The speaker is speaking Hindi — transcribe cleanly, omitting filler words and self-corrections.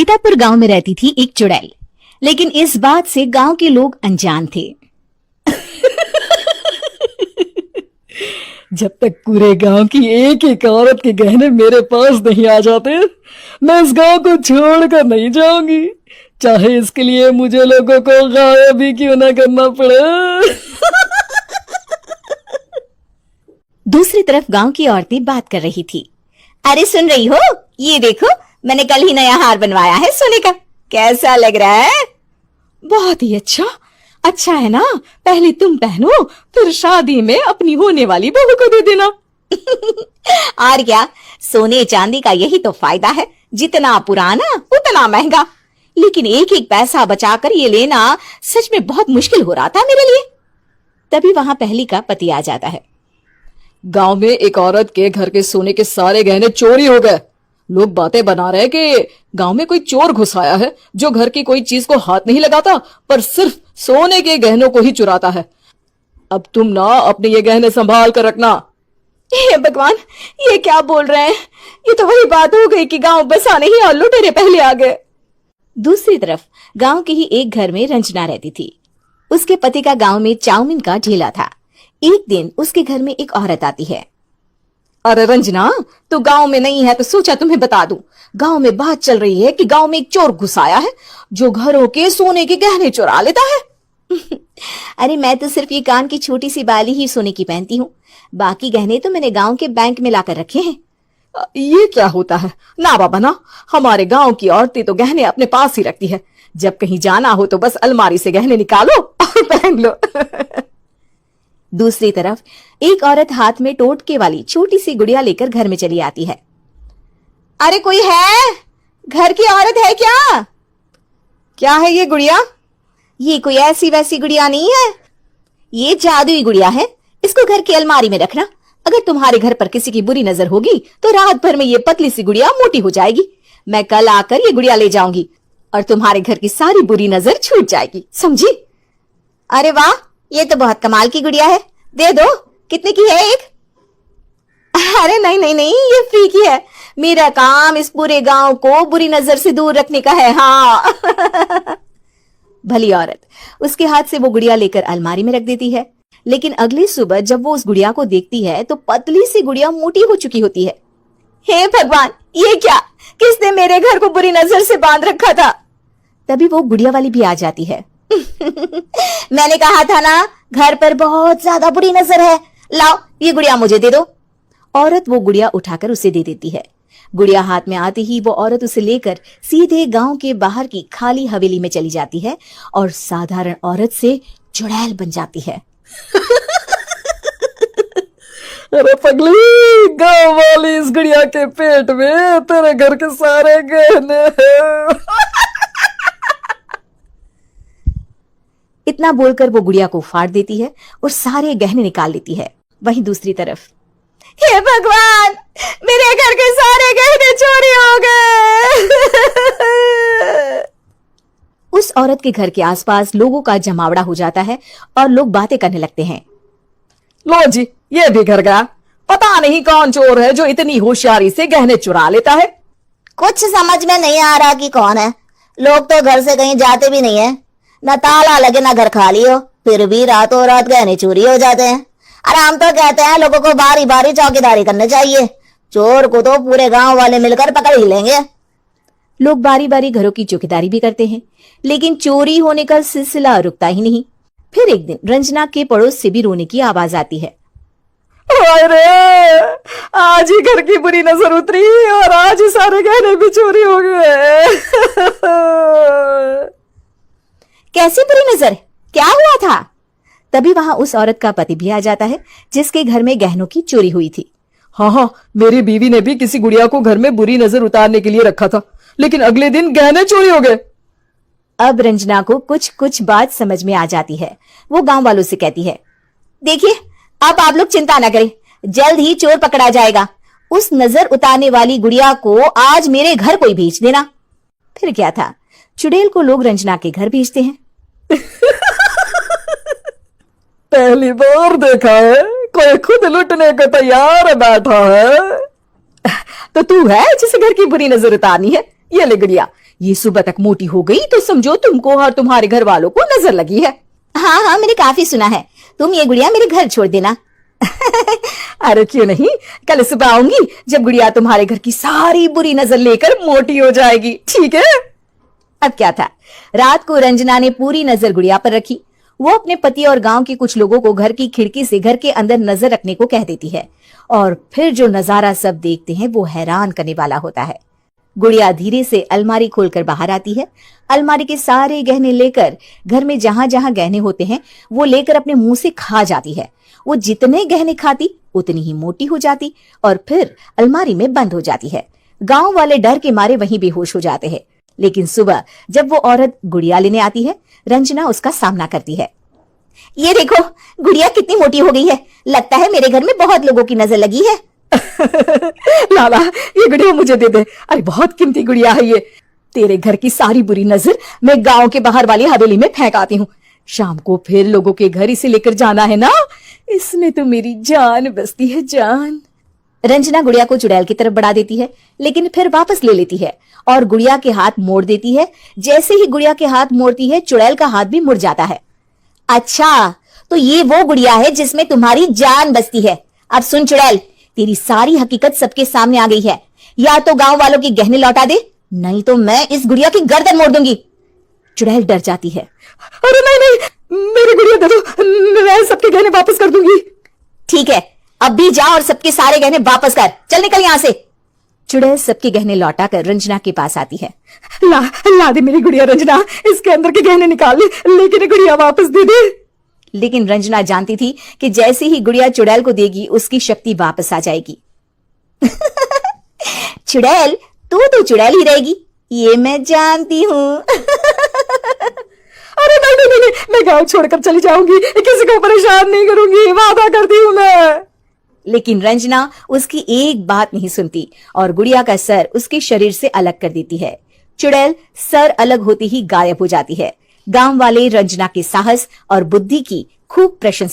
सीतापुर गांव में रहती थी एक चुड़ैल, लेकिन इस बात से गांव के लोग अनजान थे। जब तक पूरे गांव की एक एक औरत के गहने मेरे पास नहीं आ जाते, मैं इस गांव को छोड़कर नहीं जाऊंगी, चाहे इसके लिए मुझे लोगों को गायब भी क्यों ना करना पड़े। दूसरी तरफ गांव की औरतें बात कर रही थी। अरे सुन रही हो, ये देखो मैंने कल ही नया हार बनवाया है सोने का, कैसा लग रहा है? बहुत ही अच्छा। अच्छा है ना, पहले तुम पहनो, फिर शादी में अपनी होने वाली बहू को दे देना। और क्या, सोने चांदी का यही तो फायदा है, जितना पुराना उतना महंगा। लेकिन एक एक पैसा बचाकर ये लेना सच में बहुत मुश्किल हो रहा था मेरे लिए। तभी वहां पहली का पति आ जाता है। गांव में एक औरत के घर के सोने के सारे गहने चोरी हो गए। लोग बातें बना रहे कि गांव में कोई चोर घुस आया है जो घर की कोई चीज को हाथ नहीं लगाता, पर सिर्फ सोने के गहनों को ही चुराता है। अब तुम ना अपने ये गहने संभाल कर रखना। हे भगवान, ये क्या बोल रहे हैं? ये तो वही बात हो गई कि गांव बसाने ही और लुटेरे पहले आ गए। दूसरी तरफ गांव के ही एक घर में रंजना रहती थी। उसके पति का गांव में चाउमीन का ठेला था। एक दिन उसके घर में एक औरत आती है। अरे रंजना, तू गांव में नहीं है तो सोचा तुम्हें बता दूं। गांव में बात चल रही है कि गांव में एक चोर घुस आया है जो घरों के सोने के गहने चुरा लेता है। अरे मैं तो सिर्फ ये कान की छोटी सी बाली ही सोने की पहनती हूँ, बाकी गहने तो मैंने गांव के बैंक में लाकर रखे हैं। ये क्या होता है? ना बाबा ना, हमारे गांव की औरतें तो गहने अपने पास ही रखती है। जब कहीं जाना हो तो बस अलमारी से गहने निकालो और पहन लो। दूसरी तरफ एक औरत हाथ में टोटके वाली छोटी सी गुड़िया लेकर घर में चली आती है। अरे कोई है? घर की औरत है क्या? क्या है ये गुड़िया? ये कोई ऐसी वैसी गुड़िया नहीं है, ये जादुई गुड़िया है। इसको घर की अलमारी में रखना, अगर तुम्हारे घर पर किसी की बुरी नजर होगी तो रात भर में ये पतली सी गुड़िया मोटी हो जाएगी। मैं कल आकर ये गुड़िया ले जाऊंगी और तुम्हारे घर की सारी बुरी नजर छूट जाएगी, समझी? अरे वाह, ये तो बहुत कमाल की गुड़िया है, दे दो। कितने की है एक? अरे नहीं नहीं नहीं, ये फ्री की है। मेरा काम इस पूरे गांव को बुरी नजर से दूर रखने का है। हाँ। भली औरत उसके हाथ से वो गुड़िया लेकर अलमारी में रख देती है। लेकिन अगली सुबह जब वो उस गुड़िया को देखती है तो पतली सी गुड़िया मोटी हो चुकी होती है। हे भगवान, ये क्या? किसने मेरे घर को बुरी नजर से बांध रखा था? तभी वो गुड़िया वाली भी आ जाती है। मैंने कहा था ना, घर पर बहुत ज्यादा बुरी नजर है, लाओ ये गुड़िया मुझे दे दो। औरत वो गुड़िया उठाकर उसे दे देती है। गुड़िया हाथ में आते ही वो औरत उसे लेकर सीधे गांव के बाहर की खाली हवेली में चली जाती है और साधारण औरत से चुड़ैल बन जाती है। अरे पगली, गांव वाली इस गुड़िया के पेट में तेरे घर के सारे गहने हैं। इतना बोलकर वो गुड़िया को फाड़ देती है और सारे गहने निकाल लेती है। वहीं दूसरी तरफ, हे भगवान, मेरे घर के सारे गहने चोरी हो गए। उस औरत के घर के आसपास लोगों का जमावड़ा हो जाता है और लोग बातें करने लगते हैं। लो जी, ये भी घर गया। पता नहीं कौन चोर है जो इतनी होशियारी से गहने चुरा लेता है। कुछ समझ में नहीं आ रहा कि कौन है। लोग तो घर से कहीं जाते भी नहीं है, न ताला लगे न घर खाली हो, फिर भी रातों रात गहने चोरी हो जाते हैं। और हम तो कहते हैं लोगों को बारी बारी चौकीदारी करनी चाहिए, चोर को तो पूरे गांव वाले मिलकर पकड़ ही लेंगे। लोग बारी बारी घरों की चौकीदारी भी करते हैं, लेकिन चोरी होने का सिलसिला रुकता ही नहीं। फिर एक दिन रंजना के पड़ोस से भी रोने की आवाज आती है। अरे आज ही घर की बुरी नजर उतरी और आज ही सारे गहने भी चोरी हो गए। कैसी बुरी नजर? क्या हुआ था? तभी वहां उस औरत का पति भी आ जाता है जिसके घर में गहनों की चोरी हुई थी। हाँ, मेरी बीवी ने भी किसी गुड़िया को घर में बुरी नजर उतारने के लिए रखा था, लेकिन अगले दिन गहने चोरी हो गए। अब रंजना को कुछ कुछ बात समझ में आ जाती है। वो गांव वालों से कहती है, देखिए अब आप लोग चिंता न करें, जल्द ही चोर पकड़ा जाएगा। उस नजर उतारने वाली गुड़िया को आज मेरे घर कोई भेज देना। फिर क्या था, चुड़ैल को लोग रंजना के घर भेजते हैं। पहली बार देखा है कोई खुद लुटने को तैयार बैठा है। तो तू है जिसे घर की बुरी नजर उतारनी है? ये ले गुड़िया, ये सुबह तक मोटी हो गई तो समझो तुमको और तुम्हारे घर वालों को नजर लगी है। हाँ हाँ, मैंने काफी सुना है। तुम ये गुड़िया मेरे घर छोड़ देना। अरे क्यों नहीं, कल सुबह आऊंगी जब गुड़िया तुम्हारे घर की सारी बुरी नजर लेकर मोटी हो जाएगी, ठीक है? अब क्या था, रात को रंजना ने पूरी नजर गुड़िया पर रखी। वो अपने पति और गांव के कुछ लोगों को घर की खिड़की से घर के अंदर नजर रखने को कह देती है, और फिर जो नजारा सब देखते हैं वो हैरान करने वाला होता है। गुड़िया धीरे से अलमारी खोलकर बाहर आती है। अलमारी के सारे गहने लेकर घर में जहां जहां गहने होते हैं वो लेकर अपने मुंह से खा जाती है। वो जितने गहने खाती उतनी ही मोटी हो जाती और फिर अलमारी में बंद हो जाती है। गांव वाले डर के मारे वहीं बेहोश हो जाते हैं। लेकिन सुबह जब वो औरत गुड़िया लेने आती है, रंजना उसका सामना करती है। ये देखो, गुड़िया कितनी मोटी हो गई है। लगता है मेरे घर में बहुत लोगों की नजर लगी है। लाला, ये गुड़िया मुझे दे दे। अरे बहुत कीमती गुड़िया है ये। तेरे घर की सारी बुरी नजर मैं गांव के बाहर वाली हवेली में फेंक आती हूँ। शाम को फिर लोगों के घर इसे लेकर जाना है ना। इसमें तो मेरी जान बसती है, जान। रंजना गुड़िया को चुड़ैल की तरफ बढ़ा देती है, लेकिन फिर वापस ले लेती है और गुड़िया के हाथ मोड़ देती है। जैसे ही गुड़िया के हाथ मोड़ती है, चुड़ैल का हाथ भी मुड़ जाता है। अच्छा, तो ये वो गुड़िया है जिसमें तुम्हारी जान बसती है। अब सुन चुड़ैल, तेरी सारी हकीकत सबके सामने आ गई है। या तो गांव वालों के गहने लौटा दे, नहीं तो मैं इस गुड़िया की गर्दन मोड़ दूंगी। चुड़ैल डर जाती है। अरे नहीं नहीं, मेरी गुड़िया दे दो, मैं सबके गहने वापस कर दूंगी। ठीक है, अब भी जा और सबके सारे गहने वापस कर। चल निकल यहां से। चुड़ैल सबके गहने लौटाकर रंजना के पास आती है। ला दे मेरी गुड़िया रंजना, इसके अंदर के गहने निकाल ले, लेकिन गुड़िया वापस दे दे। लेकिन रंजना जानती थी कि जैसे ही गुड़िया चुड़ैल को देगी उसकी शक्ति वापस आ जाएगी। चुड़ैल, तू तो चुड़ैल ही रहेगी, ये मैं जानती हूँ। अरे नहीं नहीं नहीं, मैं गांव छोड़कर चली जाऊंगी, किसी को परेशान नहीं करूंगी, वादा करती हूँ मैं। लेकिन रंजना उसकी एक बात नहीं सुनती और गुड़िया का सर उसके शरीर से अलग कर देती है। चुड़ैल सर अलग होती ही गायब हो जाती है। गांव वाले रंजना के साहस और बुद्धि की खूब प्रशंसा